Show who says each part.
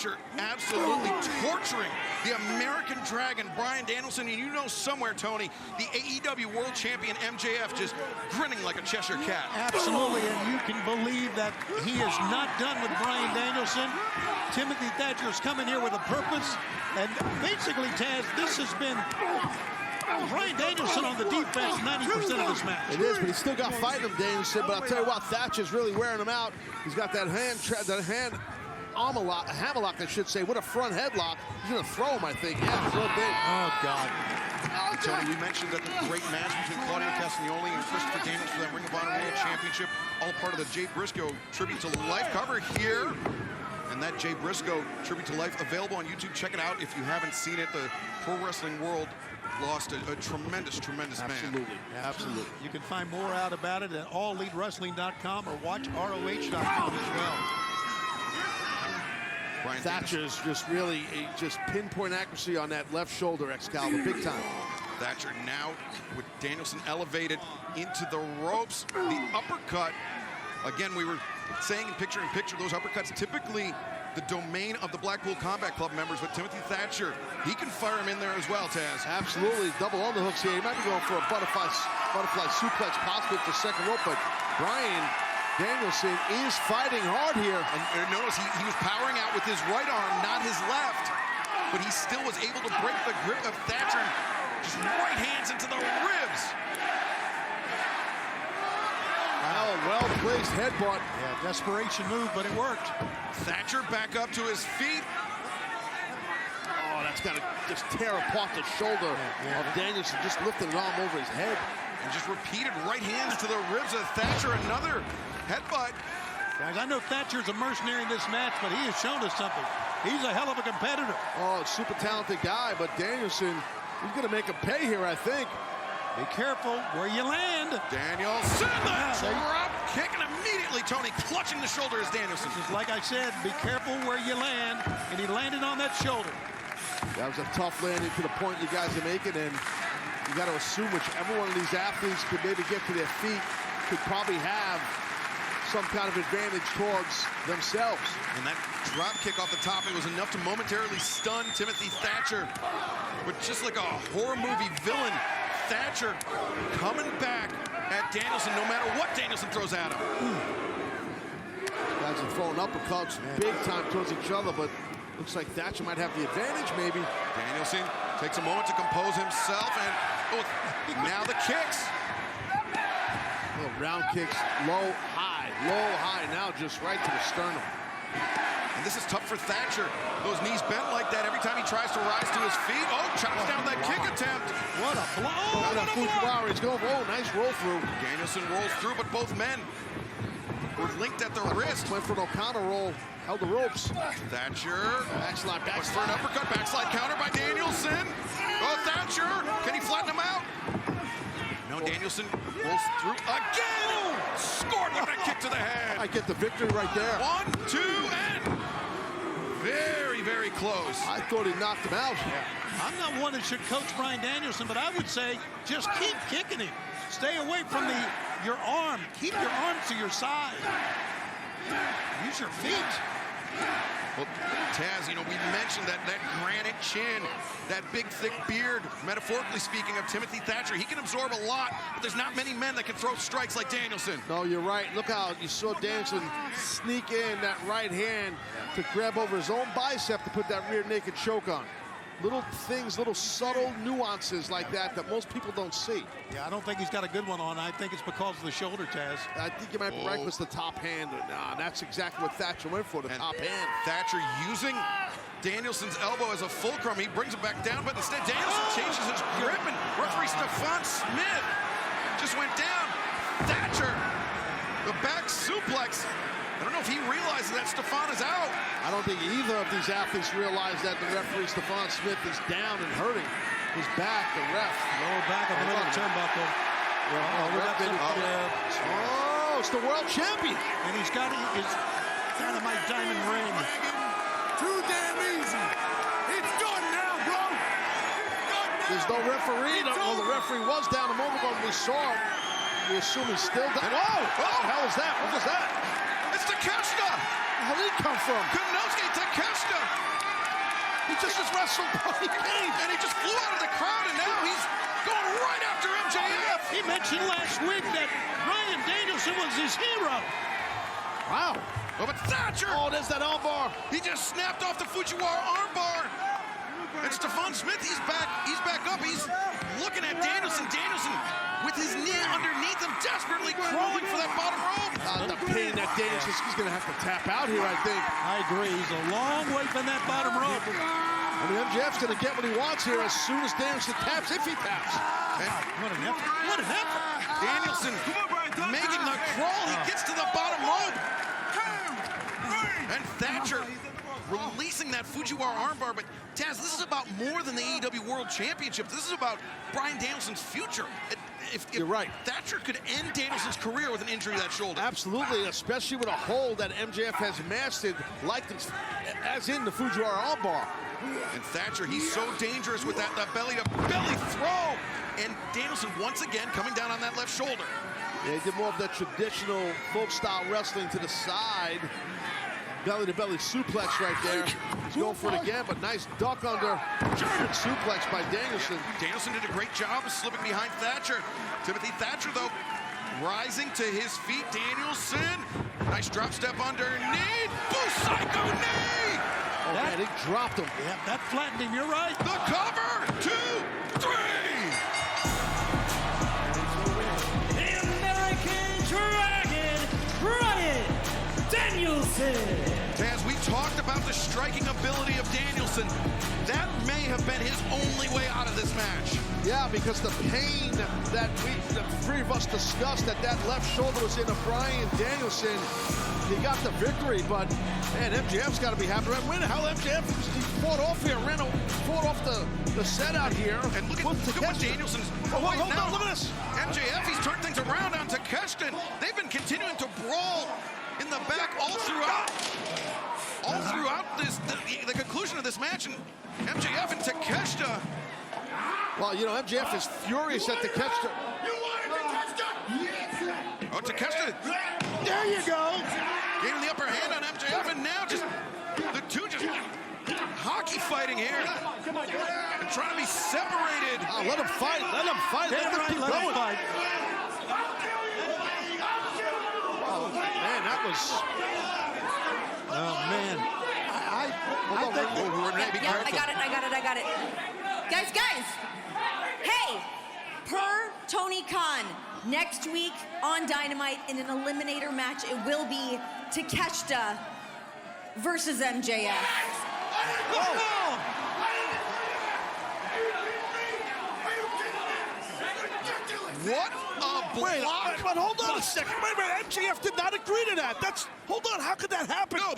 Speaker 1: Thatcher absolutely torturing the American Dragon, Bryan Danielson. And you know somewhere, Tony, the AEW World Champion MJF just grinning like a Cheshire cat.
Speaker 2: Absolutely, and you can believe that he is not done with Bryan Danielson. Timothy Thatcher is coming here with a purpose. And basically, Taz, this has been Bryan Danielson on the defense 90% of this match.
Speaker 3: It is, but he's still got to fight him, Danielson. But I'll tell you what, Thatcher's really wearing him out. He's got that hammerlock, I should say, with a front headlock. He's going to throw him, I think. Yeah, throw big.
Speaker 2: Oh, God.
Speaker 1: Tony, we mentioned that the great match between Claudio Castagnoli and Christopher Daniels for that Ring of Honor World Championship, all part of the Jay Briscoe Tribute to Life cover here. And that Jay Briscoe Tribute to Life available on YouTube. Check it out if you haven't seen it. The pro wrestling world lost a tremendous man.
Speaker 3: Absolutely.
Speaker 2: You can find more out about it at allelitewrestling.com or watch ROH.com as well.
Speaker 3: Thatcher's just really just pinpoint accuracy on that left shoulder, Excalibur, big time.
Speaker 1: Thatcher now with Danielson elevated into the ropes. The uppercut, again, we were saying in picture-in-picture, those uppercuts typically the domain of the Blackpool Combat Club members, but Timothy Thatcher, he can fire him in there as well, Taz.
Speaker 3: Absolutely, double underhooks here. He might be going for a butterfly suplex, possibly for second rope, but Bryan Danielson is fighting hard here.
Speaker 1: And notice he was powering out with his right arm, not his left, but he still was able to break the grip of Thatcher. Just right hands into the ribs.
Speaker 3: Well-placed headbutt.
Speaker 2: Yeah, desperation move, but it worked.
Speaker 1: Thatcher back up to his feet.
Speaker 3: Oh, that's got to just tear apart the shoulder of Danielson, just lifting an arm over his head.
Speaker 1: And just repeated right hands to the ribs of Thatcher. Another headbutt.
Speaker 2: Guys, I know Thatcher's a mercenary in this match, but he has shown us something. He's a hell of a competitor.
Speaker 3: Oh, super talented guy, but Danielson, he's going to make him pay here, I think.
Speaker 2: Be careful where you land.
Speaker 1: Danielson, the drop kick, and immediately Tony clutching the shoulder as Danielson.
Speaker 2: Just like I said, be careful where you land, and he landed on that shoulder.
Speaker 3: That was a tough landing to the point you guys are making, and you got to assume whichever one of these athletes could maybe get to their feet could probably have some kind of advantage towards themselves.
Speaker 1: And that drop kick off the top, it was enough to momentarily stun Timothy Thatcher. But just like a horror movie villain, Thatcher coming back at Danielson no matter what Danielson throws at him.
Speaker 3: Guys are throwing uppercuts big time towards each other, but looks like Thatcher might have the advantage maybe.
Speaker 1: Danielson takes a moment to compose himself, and now the kicks.
Speaker 3: Little round kicks, low, high, now just right to the sternum.
Speaker 1: And this is tough for Thatcher. Those knees bent like that every time he tries to rise to his feet. Oh, chops down that kick attempt.
Speaker 2: What a blow. Oh, what a blow.
Speaker 3: He's going, oh, nice roll through.
Speaker 1: Danielson rolls through, but both men were linked at the wrist.
Speaker 3: Went for an O'Connor roll, held the ropes.
Speaker 1: Thatcher.
Speaker 3: Backslide.
Speaker 1: Went for an uppercut, backslide counter by Danielson. Oh, Thatcher, can he flatten him out? No, Danielson rolls through again. Scored with that kick to the head.
Speaker 3: I get the victory right there.
Speaker 1: 1, 2, and very, very close.
Speaker 3: I thought he knocked him out.
Speaker 2: I'm not one that should coach Bryan Danielson, but I would say just keep kicking him. Stay away from your arm. Keep your arms to your side. Use your feet.
Speaker 1: Well, Taz, you know, we mentioned that granite chin, that big, thick beard, metaphorically speaking, of Timothy Thatcher. He can absorb a lot, but there's not many men that can throw strikes like Danielson.
Speaker 3: No, you're right. Look how you saw Danielson sneak in that right hand to grab over his own bicep to put that rear naked choke on. Little things, little subtle nuances like that most people don't see.
Speaker 2: Yeah, I don't think he's got a good one on. I think it's because of the shoulder, Taz.
Speaker 3: I think you might be right with the top hand. Nah, that's exactly what Thatcher went for, the top hand.
Speaker 1: Thatcher using Danielson's elbow as a fulcrum. He brings him back down, but instead Danielson changes his grip, and referee Stephon Smith just went down. Thatcher, the back suplex. I don't know if he realizes that Stephon is out.
Speaker 3: I don't think either of these athletes realize that the referee Stephon Smith is down and hurting his back, the ref.
Speaker 2: Lower back of the middle turnbuckle.
Speaker 3: Oh, it's the world champion.
Speaker 2: And he's got his Dynamite diamond ring.
Speaker 4: Too damn easy. It's done now, bro.
Speaker 3: There's no referee. Well, the referee was down a moment ago when we saw him. We assume he's still down. Whoa! What the hell is that? What was that?
Speaker 1: It's Takeshita!
Speaker 3: Where did he come from?
Speaker 1: Kunosuke Takeshita!
Speaker 3: He just wrestled Tony Kane.
Speaker 1: And he just flew out of the crowd, and now he's going right after MJF.
Speaker 2: He mentioned last week that Bryan Danielson was his hero.
Speaker 3: Wow.
Speaker 1: Oh, but Thatcher!
Speaker 3: Oh, there's that armbar.
Speaker 1: He just snapped off the Fujiwara armbar. And Stephon Smith, he's back up. He's looking at Danielson. Danielson with his knee underneath him, desperately crawling for that bottom rope.
Speaker 3: The pain that Danielson's he's going to have to tap out here, I think.
Speaker 2: I agree. He's a long way from that bottom rope.
Speaker 3: I mean, MJF's going to get what he wants here as soon as Danielson taps, if he taps.
Speaker 1: And
Speaker 2: What an effort. What an effort.
Speaker 1: Danielson making the crawl. He gets to the bottom rope. And Thatcher releasing that Fujiwara armbar. But Taz, this is about more than the AEW World Championship. This is about Bryan Danielson's future. If
Speaker 3: You're right.
Speaker 1: Thatcher could end Danielson's career with an injury to that shoulder.
Speaker 3: Absolutely, especially with a hold that MJF has mastered, like as in the Fujiwara armbar.
Speaker 1: And Thatcher, he's so dangerous with that belly-to-belly throw. And Danielson once again coming down on that left shoulder.
Speaker 3: Yeah, he did more of that traditional folk-style wrestling to the side. Belly-to-belly suplex right there. He's going for it again, but nice duck under. German suplex by Danielson.
Speaker 1: Danielson did a great job of slipping behind Thatcher. Timothy Thatcher, though, rising to his feet. Danielson, nice drop step underneath. Psycho knee!
Speaker 3: Oh, man, he dropped him.
Speaker 2: Yeah, that flattened him. You're right.
Speaker 1: The cover, 2, 3.
Speaker 5: The American Dragon, Bryan Danielson.
Speaker 1: Taz, we talked about the striking ability of Danielson. That may have been his only way out of this match.
Speaker 3: Yeah, because the pain that the three of us discussed that left shoulder was in of Bryan Danielson, he got the victory, but man, MJF's got to be happy. Where the hell MJF? He fought off here, fought off the set out here.
Speaker 1: And look at what Danielson's.
Speaker 3: Hold on, look at this.
Speaker 1: MJF, he's turned things around on Takeshita. They've been continuing to brawl in the back all throughout this the conclusion of this match. And MJF and Takeshita.
Speaker 3: Well, you know, MJF is furious at Takeshita.
Speaker 1: Oh, Takeshita.
Speaker 2: There you go.
Speaker 1: Gave him the upper hand on MJF, and now just the two just hockey fighting here and trying to be separated.
Speaker 3: Oh, let him fight. Let him fight. Let him keep going.
Speaker 2: Fight.
Speaker 3: Oh, man, that was.
Speaker 2: Oh, man.
Speaker 1: I think
Speaker 6: Yeah, I got it. Guys. Hey, per Tony Khan, next week on Dynamite in an eliminator match, it will be Takeshita versus MJF.
Speaker 2: Oh.
Speaker 1: What a block.
Speaker 3: But hold on a second. Wait a minute. MJF did not agree to that. Hold on. How could that happen?
Speaker 1: No,